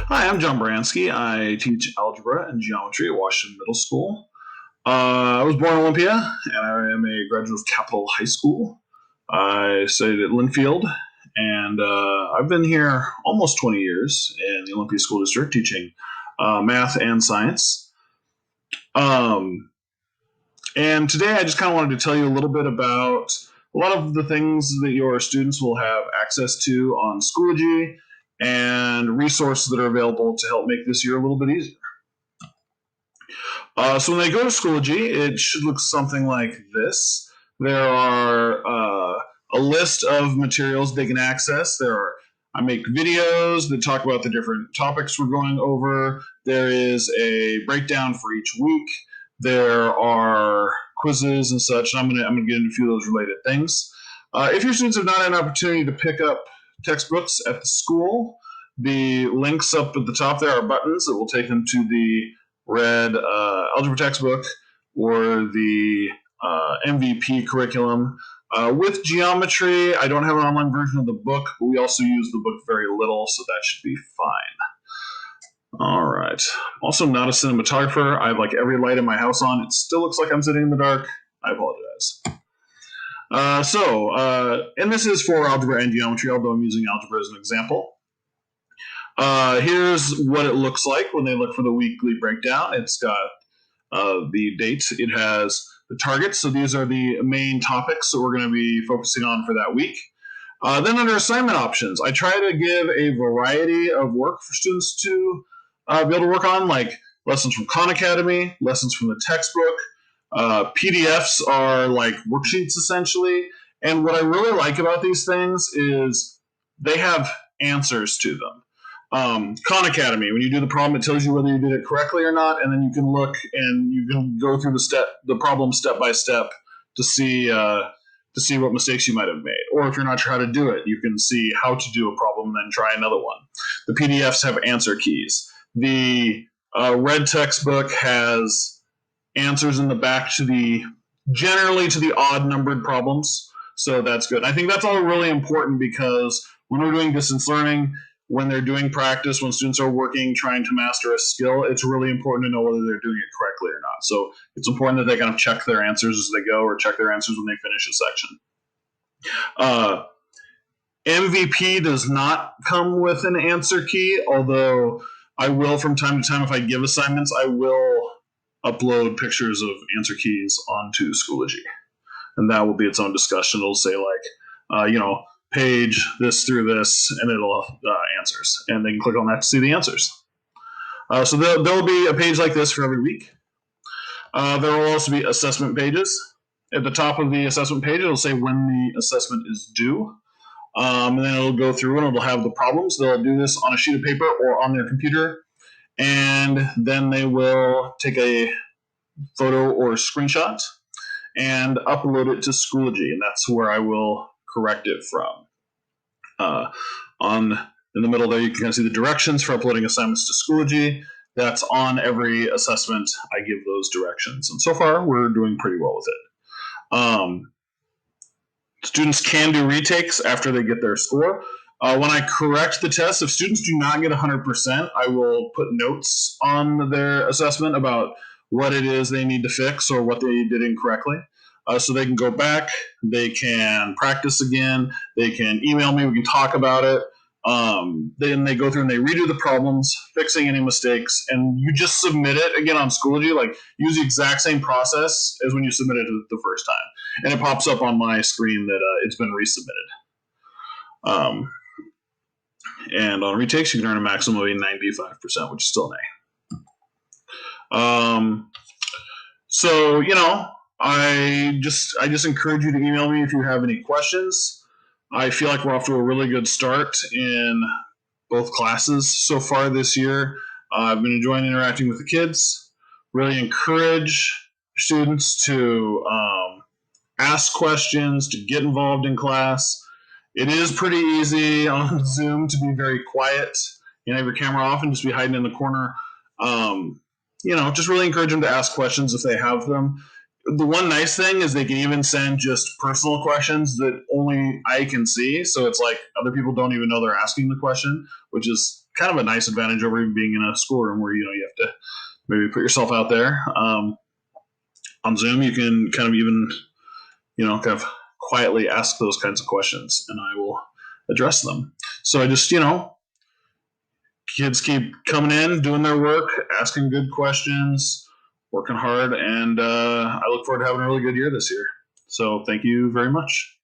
Hi, I'm John Baranski. I teach algebra and geometry at Washington Middle School. I was born in Olympia, and I am a graduate of Capitol High School. I studied at Linfield, and I've been here almost 20 years in the Olympia School District teaching math and science. Um, and today I just kind of wanted to tell you a little bit about a lot of the things that your students will have access to on Schoology and resources that are available to help make this year a little bit easier. So when they go to Schoology, it should look something like this. There are a list of materials they can access. I make videos that talk about the different topics we're going over. There is a breakdown for each week. There are quizzes and such. And I'm gonna get into a few of those related things. If your students have not had an opportunity to pick up textbooks at the school, the links up at the top there are buttons that will take them to the red algebra textbook or the MVP curriculum. With geometry, I don't have an online version of the book, but we also use the book very little, so that should be fine. All right. Also, not a cinematographer. I have like every light in my house on. It still looks like I'm sitting in the dark. I apologize. And this is for algebra and geometry, although I'm using algebra as an example. Here's what it looks like when they look for the weekly breakdown. It's got the dates. It has the targets. So these are the main topics that we're going to be focusing on for that week. Then under assignment options, I try to give a variety of work for students to be able to work on, like lessons from Khan Academy, lessons from the textbook. PDFs are like worksheets essentially. And what I really like about these things is they have answers to them. Khan Academy, when you do the problem, it tells you whether you did it correctly or not, and then you can look and you can go through the problem step by step to see what mistakes you might have made. Or if you're not sure how to do it, you can see how to do a problem and then try another one. The PDFs have answer keys. The red textbook has answers in the back generally to the odd numbered problems, so that's good. I think that's all really important because when we're doing distance learning, when they're doing practice, when students are working, trying to master a skill, it's really important to know whether they're doing it correctly or not. So it's important that they kind of check their answers as they go or check their answers when they finish a section. MVP does not come with an answer key, although I will from time to time, if I give assignments, I will upload pictures of answer keys onto Schoology. And that will be its own discussion. It'll say page this through this, and it'll answers, and they can click on that to see the answers. So there'll be a page like this for every week. There will also be assessment pages. At the top of the assessment page, it'll say when the assessment is due, and then it'll go through and it'll have the problems. They'll do this on a sheet of paper or on their computer, and then they will take a photo or screenshot and upload it to Schoology, and that's where I will correct it from. In the middle there, you can kind of see the directions for uploading assignments to Schoology. That's on every assessment. I give those directions, and so far we're doing pretty well with it. Students can do retakes after they get their score. When I correct the test, if students do not get 100%, I will put notes on their assessment about what it is they need to fix or what they did incorrectly. So they can go back, they can practice again, they can email me, we can talk about it. Then they go through and they redo the problems, fixing any mistakes, and you just submit it again on Schoology. Like, use the exact same process as when you submitted it the first time, and it pops up on my screen that it's been resubmitted. And on retakes, you can earn a maximum of 95%, which is still an A. So I just encourage you to email me if you have any questions. I feel like we're off to a really good start in both classes so far this year. I've been enjoying interacting with the kids. Really encourage students to ask questions, to get involved in class. It is pretty easy on Zoom to be very quiet. Have your camera off and just be hiding in the corner. Just really encourage them to ask questions if they have them. the one nice thing is they can even send just personal questions that only I can see. So it's like other people don't even know they're asking the question, which is kind of a nice advantage over even being in a schoolroom where you have to maybe put yourself out there. On Zoom, you can kind of even kind of quietly ask those kinds of questions, and I will address them. So I just kids keep coming in, doing their work, asking good questions, working hard, and I look forward to having a really good year this year. So thank you very much.